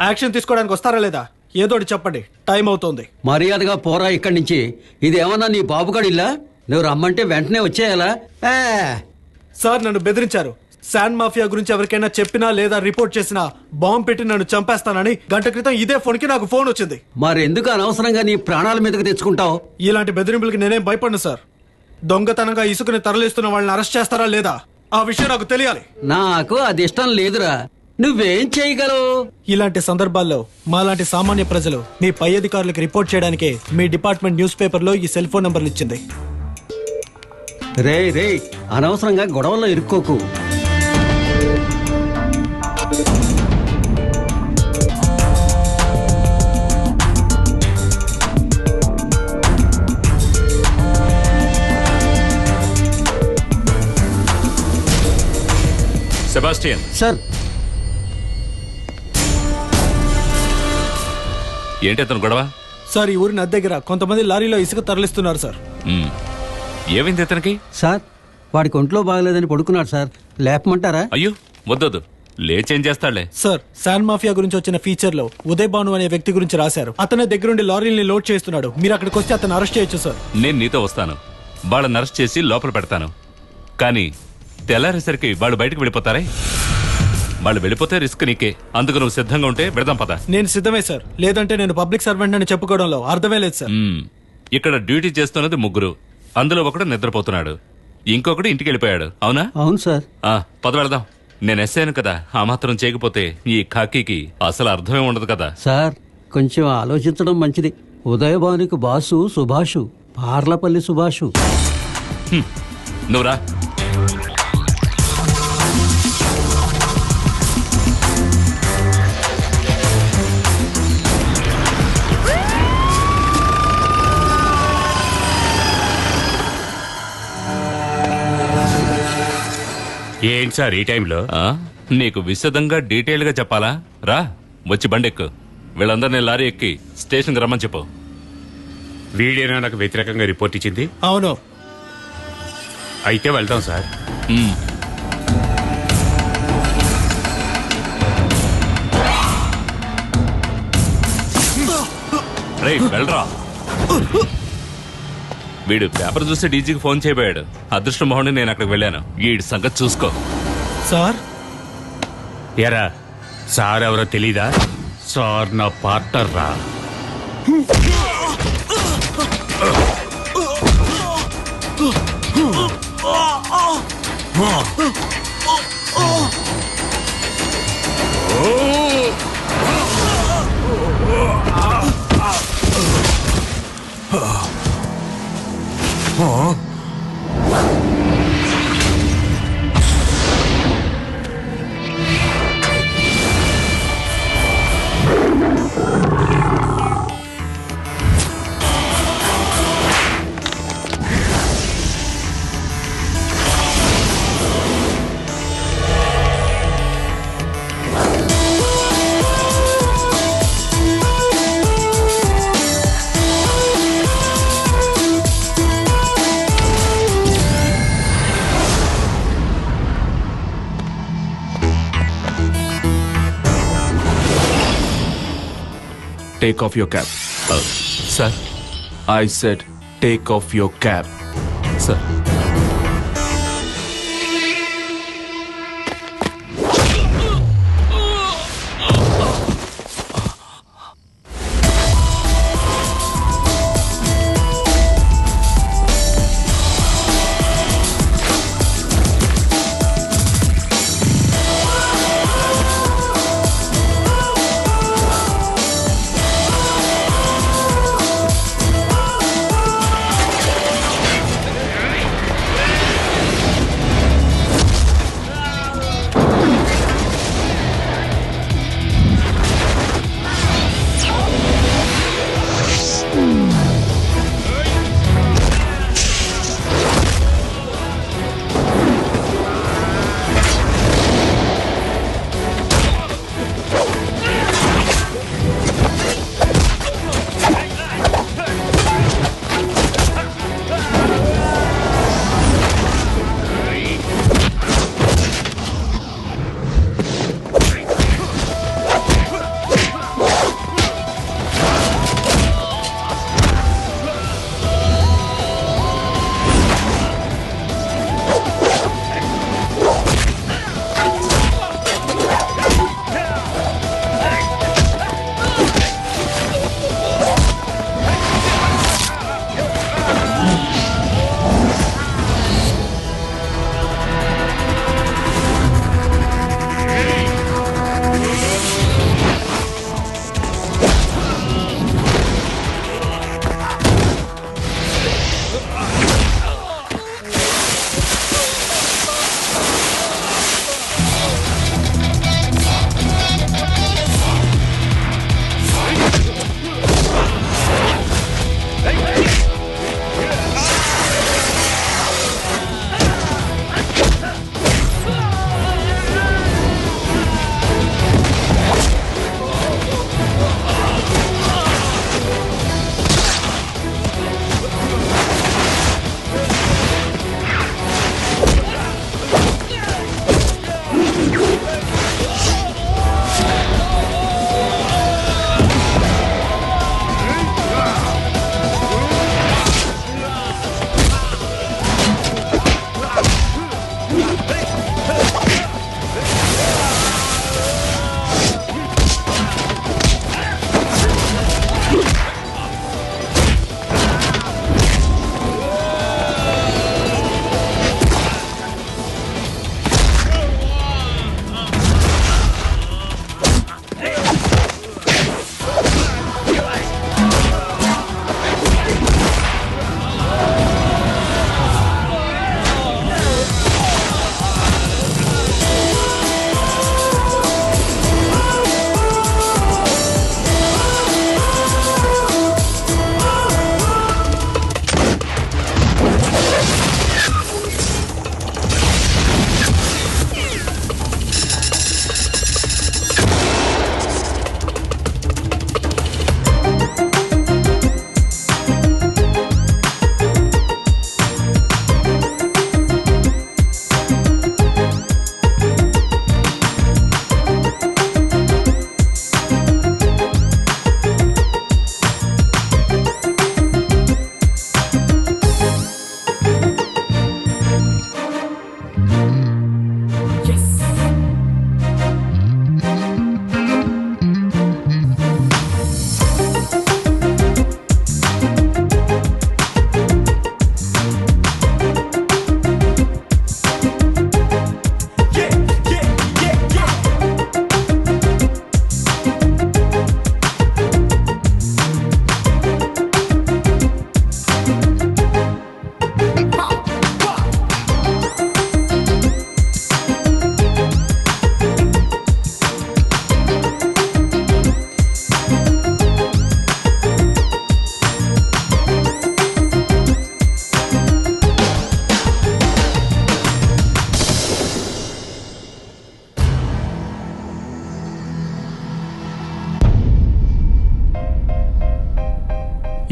Action తీసుకోవడానికి వస్తారా లేదా? ఏదోటి చెప్పండి, టైం అవుతోంది. మర్యాదగా పోరా ఇక్కడి నుంచి. ఇది ఏమన్నా నీ బాబుగాడిల్లా? నువ్వు రమ్మంటే వెంటనే వచ్చేయాలా? సార్, నన్ను బెదిరించారు. శాండ్ మాఫియా గురించి ఎవరికైనా చెప్పినా లేదా రిపోర్ట్ చేసినా బాంబు పెట్టి నన్ను చంపేస్తానని గంట క్రితం ఇదే ఫోన్కి నాకు ఫోన్ వచ్చింది. మరెందుకు అనవసరంగా నీ ప్రాణాల మీదకి తెచ్చుకుంటావు? ఇలాంటి బెదిరింపులకి నేనేం భయపడను సార్. దొంగతనంగా ఇసుకని తరలిస్తున్న వాళ్ళని అరెస్ట్ చేస్తారా లేదా ఆ విషయం నాకు తెలియాలి. నాకు అది ఇష్టం లేదురా. నువ్వేం చేయగలవు? ఇలాంటి సందర్భాల్లో మాలాంటి సామాన్య ప్రజలు మీ పై అధికారులకు రిపోర్ట్ చేయడానికే మీ డిపార్ట్మెంట్ న్యూస్ పేపర్లో ఈ సెల్ ఫోన్ నంబర్లు ఇచ్చింది. రే అనవసరంగా గొడవల్లో ఇరుక్కోకు. సెబాస్టియన్ సార్, ఏంటి అతను గొడవ? సార్, ఈ ఊరి నది దగ్గర కొంతమంది లారీలో ఇసుక తరలిస్తున్నారు సార్. ఏమైంది అతనికి? సార్, వాడికి ఒంట్లో బాగలేదని పడుకున్నాడు సార్. లేపమంటారా? అయ్యో వద్దొద్దు, లేచేం చేస్తాడులే. సార్, శాండ్ మాఫియా గురించి వచ్చిన ఫీచర్ లో ఉదయ్ భాను అనే వ్యక్తి గురించి రాశారు. అతనే దగ్గరుండి లారీల్ని లోడ్ చేస్తున్నాడు. మీరు అక్కడికి వస్తే అతను అరెస్ట్ చేయొచ్చు సార్. నేను నీతో వస్తాను, వాళ్ళని అరెస్ట్ చేసి లోపల పెడతాను. కానీ తెల్లారేసరికి వాళ్ళు బయటకు వెళ్ళిపోతారే. వాళ్ళు వెళ్ళిపోతే రిస్క్ నీకే. అందుకు నువ్వు సిద్ధంగా ఉంటే పెడదాం పద. నేను సిద్ధమే సార్. లేదంటే నేను పబ్లిక్ సర్వెంట్ అని చెప్పుకోవడంలో అర్థమే లేదు సార్. ఇక్కడ డ్యూటీ చేస్తున్నది ముగ్గురు. అందులో ఒకడు నిద్రపోతున్నాడు, ఇంకొకడు ఇంటికి వెళ్ళిపోయాడు. అవునా? అవును సార్. పద వెళదాం. నేను ఎస్ఐను కదా, ఆ మాత్రం చేయకపోతే ఈ ఖాకీకి అసలు అర్థమే ఉండదు కదా. సార్, కొంచెం ఆలోచించడం మంచిది. ఉదయభానుకి బాసు సుభాషు, పార్లపల్లి సుభాషు. నువ్వురా. ఏంటి సార్ ఈ టైంలో? నీకు విశదంగా డీటెయిల్ గా చెప్పాలా? రా, వచ్చి బండెక్కు. వీళ్ళందరినీ లారీ ఎక్కి స్టేషన్కి రమ్మని చెప్పు. వీడేనా నాకు వ్యతిరేకంగా రిపోర్ట్ ఇచ్చింది? అవును. అయితే వెళ్తాం సార్. రేయ్, వెళ్ళరా. వీడు పేపర్ చూసి డీజీకి ఫోన్ చేయబోయాడు. అదృష్టం బాగుండి నేను అక్కడికి వెళ్ళాను. వీడి సంగతి చూసుకో. సార్, ఎరా సార్ ఎవరో తెలీదా? సార్ నా పార్ట్నర్ రా. Take off your cap. Sir. I said take off your cap. Sir.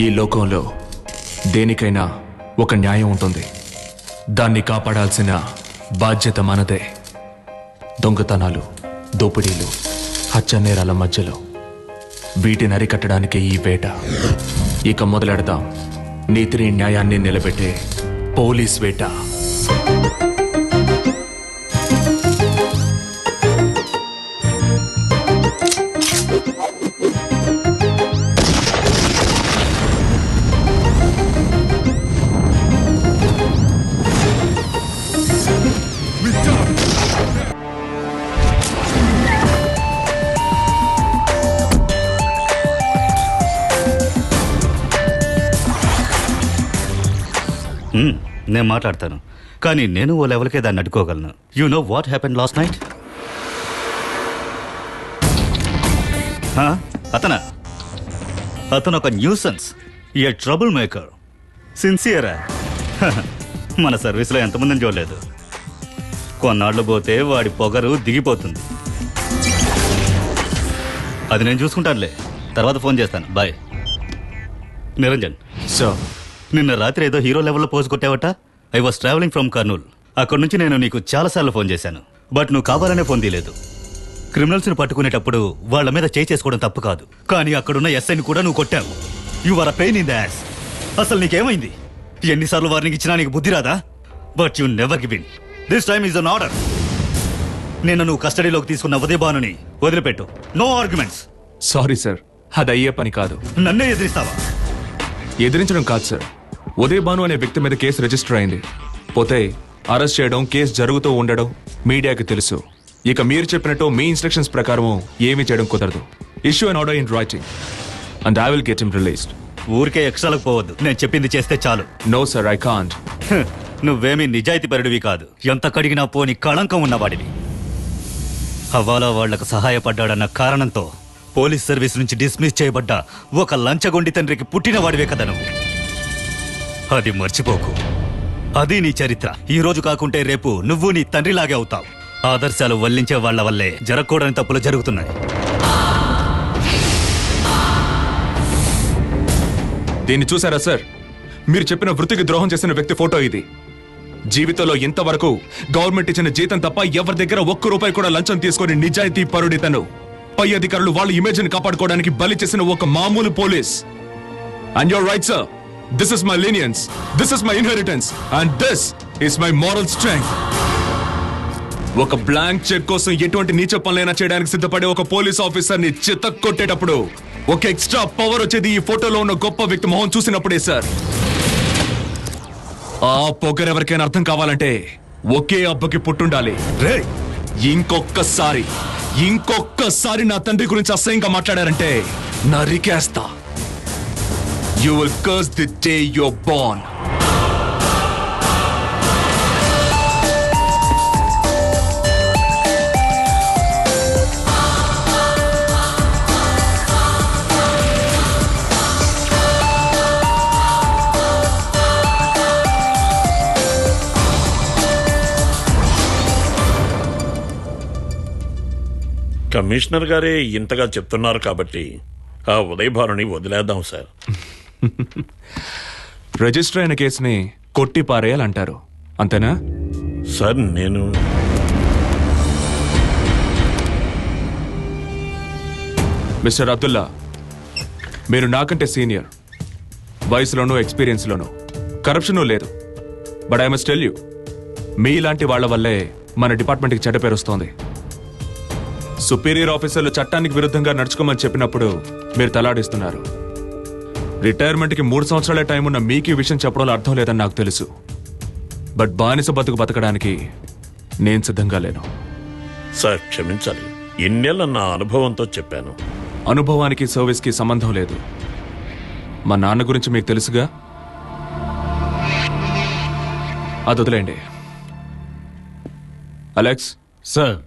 ఈ లోకంలో దేనికైనా ఒక న్యాయం ఉంటుంది. దాన్ని కాపాడాల్సిన బాధ్యత మనదే. దొంగతనాలు, దోపిడీలు, హత్యానేరాల మధ్యలో వీటిని అరికట్టడానికి ఈ వేట. ఇక మొదలెడదాం నీతిని న్యాయాన్ని నిలబెట్టే పోలీస్ వేట. నేను మాట్లాడతాను, కానీ నేను ఓ లెవెల్కే దాన్ని అడ్డుకోగలను. You know what happen last night? అతను ఒక న్యూసెన్స్, ఏ ట్రబుల్ మేకర్, సిన్సియరా. మన సర్వీస్లో ఎంతమందిని చూడలేదు. కొన్నాళ్ళు పోతే వాడి పొగరు దిగిపోతుంది. అది నేను చూసుకుంటానులే, తర్వాత ఫోన్ చేస్తాను. బాయ్. నిరంజన్, సార్, నిన్న రాత్రి ఏదో హీరో లెవెల్లో పోజు కొట్టావట. I was travelling from Kurnool. అక్కడి నుంచి నేను నీకు చాలాసార్లు ఫోన్ చేశాను, బట్ నువ్వు కావాలనే ఫోన్ తీయలేదు. క్రిమినల్స్ని పట్టుకునేటప్పుడు వాళ్ళ మీద చేయి చేసుకోవడం తప్పు కాదు, కానీ అక్కడున్న ఎస్ఐని కూడా నువ్వు కొట్టావు. You are a pain in the ass. అసలు నీకేమైంది? ఎన్నిసార్లు వార్నింగ్ ఇచ్చినా నీకు బుద్ధి రాదా? But you never give in. This time is an order. నిన్న నువ్వు కస్టడీలోకి తీసుకున్న ఉదయ్ భానుని వదిలిపెట్టు. No arguments. సారీ సార్, అది అయ్యే పని కాదు. నన్నే ఎదిరిస్తావా? ఎదిరించడం కాదు సార్, ఉదయ్ భాను అనే వ్యక్తి మీద కేసు రిజిస్టర్ అయింది. పోతే అరెస్ట్ చేయడం, కేసు జరుగుతూ ఉండడం మీడియాకి తెలుసు. ఇక మీరు చెప్పినట్టు మీ ఇన్స్ట్రక్షన్స్ ప్రకారం ఏమీ చేయడం కుదరదు. Issue an order in writing and I will get him released. ఊరికే ఎక్స్ట్రాలకు పోవద్దు, నేను చెప్పింది చేస్తే చాలు. No sir, I can't. నువ్వేమీ నిజాయితీ పరుడివి కాదు, ఎంత కడిగినా పోని కళంకం ఉన్నవాడివి. హవాలా వాళ్లకు సహాయపడ్డాడన్న కారణంతో పోలీస్ సర్వీస్ నుంచి డిస్మిస్ చేయబడ్డ ఒక లంచగొండి తండ్రికి పుట్టిన వాడివే కదా నువ్వు. అది మర్చిపోకు. అది నీ చరిత్ర. ఈ రోజు కాకుంటే రేపు నువ్వు నీ తండ్రిలాగే అవుతావు. ఆదర్శాలు వల్లించే వాళ్ల వల్లే జరగకూడని తప్పులు జరుగుతున్నాయి. దీన్ని చూసారా సార్? మీరు చెప్పిన వృత్తికి ద్రోహం చేసిన వ్యక్తి ఫోటో ఇది. జీవితంలో ఇంతవరకు గవర్నమెంట్ ఇచ్చిన జీతం తప్ప ఎవరి దగ్గర ఒక్క రూపాయి కూడా లంచం తీసుకొని నిజాయితీ పరుడి తను. పై అధికారులు వాళ్ళ ఇమేజ్ ని కాపాడుకోవడానికి బలి చేసిన ఒక మామూలు police. And you're right sir, this is my lenience, this is my inheritance and this is my moral strength. ఒక బ్లాంక్ చెక్ కోసం ఎటువంటి నీచ పనులైనా చేయడానికి సిద్ధపడే ఒక పోలీస్ ఆఫీసర్ ని చితక్కొట్టేటప్పుడు ఒక ఎక్స్ట్రా పవర్ వచ్చేది ఈ ఫోటోలో ఉన్న గొప్ప వ్యక్తి మొహం చూసినప్పుడే సార్. ఆ పొగరెవరికైనా అర్థం కావాలంటే ఒకే అబ్బకి పుట్టుండాలి. ఇంకొక్కసారి నా తండ్రి గురించి అసహ్యంగా మాట్లాడారంటే నరికేస్తా. You will curse the day your born. Commissioner గారే ఇంతగా చెప్తున్నారు కాబట్టి ఆ ఉదయ్ భానుని వదిలేద్దాం సార్. రిజిస్టర్ అయిన కేసుని కొట్టి పారేయాలంటారు, అంతేనా సార్? నేను మిస్టర్ అబ్దుల్లా, మీరు నాకంటే సీనియర్, వయసులోనూ ఎక్స్పీరియన్స్లోనూ, కరప్షను లేదు. But I must tell you, మీలాంటి వాళ్ల వల్లే మన డిపార్ట్మెంట్కి చెడ్డ పేరు వస్తోంది. సుపీరియర్ ఆఫీసర్లు చట్టానికి విరుద్ధంగా నడుచుకోమని చెప్పినప్పుడు మీరు తలాడిస్తున్నారు. రిటైర్మెంట్కి 3 సంవత్సరాలే టైం ఉన్న మీకు ఈ విషయం చెప్పడంలో అర్థం లేదని నాకు తెలుసు. బట్ బానిస బతకడానికి నేను సిద్ధంగా లేను. సార్ క్షమించాలి, ఇన్నేళ్ళ నా అనుభవంతో చెప్పాను. అనుభవానికి సర్వీస్కి సంబంధం లేదు. మా నాన్న గురించి మీకు తెలుసుగా, అది వదిలేండి. అలెక్స్ సార్,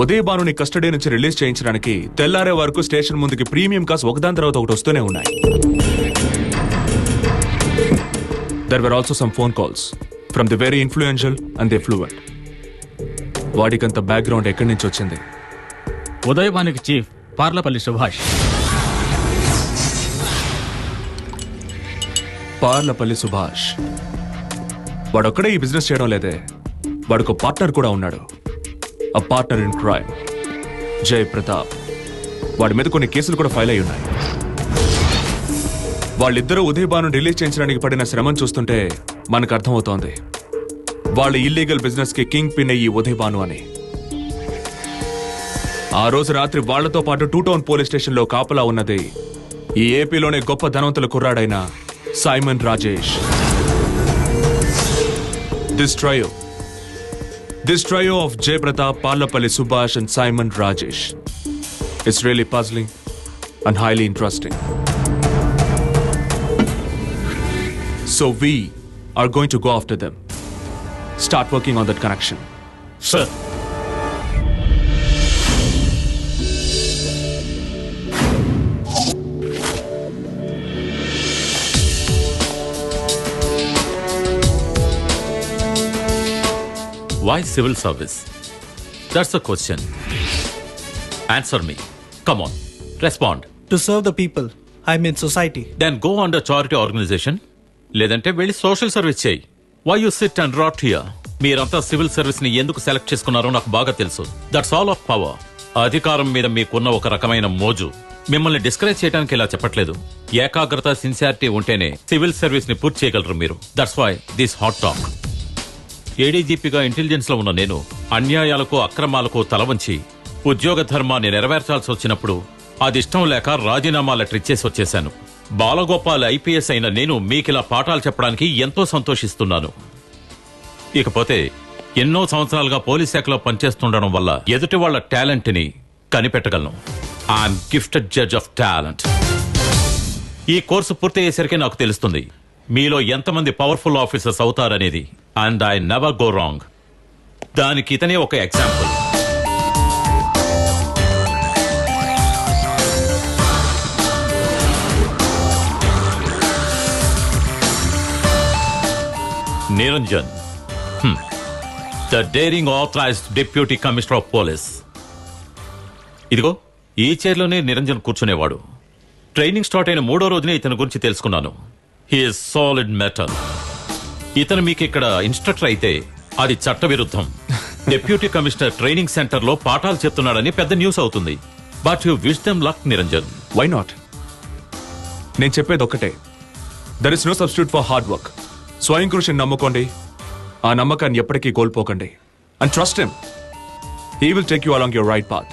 ఉదయ్ భానుని కస్టడీ నుంచి రిలీజ్ చేయించడానికి తెల్లారే వరకు స్టేషన్ ముందుకి ప్రీమియం కాస్ ఒకదాని తర్వాత ఒకటి వస్తూనే ఉన్నాయి. There were also some phone calls from the very influential and the fluent. వాడికంత బ్యాక్గ్రౌండ్ ఎక్కడి నుంచి వచ్చింది? ఉదయ్ భానుకి చీఫ్ పార్లపల్లి సుభాష్. పార్లపల్లి సుభాష్. వాడొక్కడే ఈ బిజినెస్ చేయడం లేదే, వాడికి పార్ట్నర్ కూడా ఉన్నాడు. అ పార్ట్నర్ ఇన్ క్రైమ్, జై ప్రతాప్. వాడి మీద కొన్ని కేసులు కూడా ఫైల్ అయి ఉన్నాయి. వాళ్ళిద్దరూ ఉదయ్ భాను రిలీజ్ చేయించడానికి పడిన శ్రమను చూస్తుంటే మనకు అర్థమవుతోంది వాళ్ళ ఇల్లీగల్ బిజినెస్ కి కింగ్ పిన్ ఈ ఉదయ్ భాను అని. ఆ రోజు రాత్రి వాళ్లతో పాటు 2 టౌన్ పోలీస్ స్టేషన్ లో కాపలా ఉన్నది ఈ ఏపీలోనే గొప్ప ధనవంతుల కుర్రాడైన Simon Rajesh. This trio of Jay Pratap, Parlapalli Subhash and Simon Rajesh is really puzzling and highly interesting. So we are going to go after them. Start working on that connection. Sir. Why civil service? That's the question. Answer me. Come on. Respond. To serve the people, I mean society. Then go under charity organization. లేదంటే వెళ్ళి social service చేయి. Why you sit and rot here? మీరంతా civil service ని ఎందుకు select చేసుకున్నారో నాకు బాగా తెలుసు. That's all of power. అధికారం మీద మీకున్న ఒక రకమైన మోజు. మిమ్మల్ని డిస్కరేజ్ చేయడానికి ఇలా చెప్పట్లేదు. ఏకాగ్రత, సిన్సియారిటీ ఉంటేనే సివిల్ సర్వీస్ ని పూర్తి చేయగలరు మీరు. That's why this hot talk. ఏడీజీపీగా ఇంటెలిజెన్స్ లో ఉన్న నేను అన్యాయాలకు, అక్రమాలకు తలవంచి ఉద్యోగ ధర్మాన్ని నెరవేర్చాల్సి వచ్చినప్పుడు అది ఇష్టం లేక రాజీనామా లెటర్ ఇచ్చేసి వచ్చేశాను. బాలగోపాల్ ఐపీఎస్ అయిన నేను మీకిలా పాఠాలు చెప్పడానికి ఎంతో సంతోషిస్తున్నాను. ఇకపోతే ఎన్నో సంవత్సరాలుగా పోలీస్ శాఖలో పనిచేస్తుండడం వల్ల ఎదుటి వాళ్ల టాలెంట్ ని కనిపెట్టగలను. I'm gifted judge of talent. ఈ కోర్సు పూర్తి అయ్యేసరికి నాకు తెలుస్తుంది మీలో ఎంతమంది పవర్ఫుల్ ఆఫీసర్స్ అవుతారనేది. And I never go wrong. దానికి ఇతనే ఒక example. Niranjan, the daring authorised deputy commissioner of police. ఇదిగో ఈ చైర్లోనే నిరంజన్ కూర్చునేవాడు. ట్రైనింగ్ స్టార్ట్ అయిన 3వ రోజునే ఇతని గురించి తెలుసుకున్నాను. He is solid metal. ఇతను మీకు ఇక్కడ ఇన్స్ట్రక్టర్ అయితే అది చట్టవిరుద్ధం. డిప్యూటీ కమిషనర్ ట్రైనింగ్ సెంటర్ లో పాఠాలు చెప్తున్నాడని పెద్ద న్యూస్ అవుతుంది. But you wish them luck Niranjan. Why not? నేను చెప్పేది ఒక్కటే, there is no substitute for hard work. స్వయం కృషిని నమ్ముకోండి, ఆ నమ్మకాన్ని ఎప్పటికీ కోల్పోకండి. And trust him, he will take you along your right path.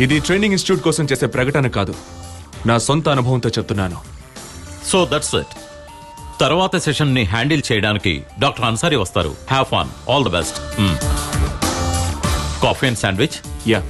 ఇది ట్రైనింగ్ ఇన్స్టిట్యూట్ కోసం చేసే ప్రకటన కాదు, నా సొంత అనుభవంతో చెప్తున్నాను. So that's it. తర్వాత సెషన్ ని హ్యాండిల్ చేయడానికి డాక్టర్ అన్సారీ వస్తారు. Have fun. All the best. Coffee and sandwich. Yeah.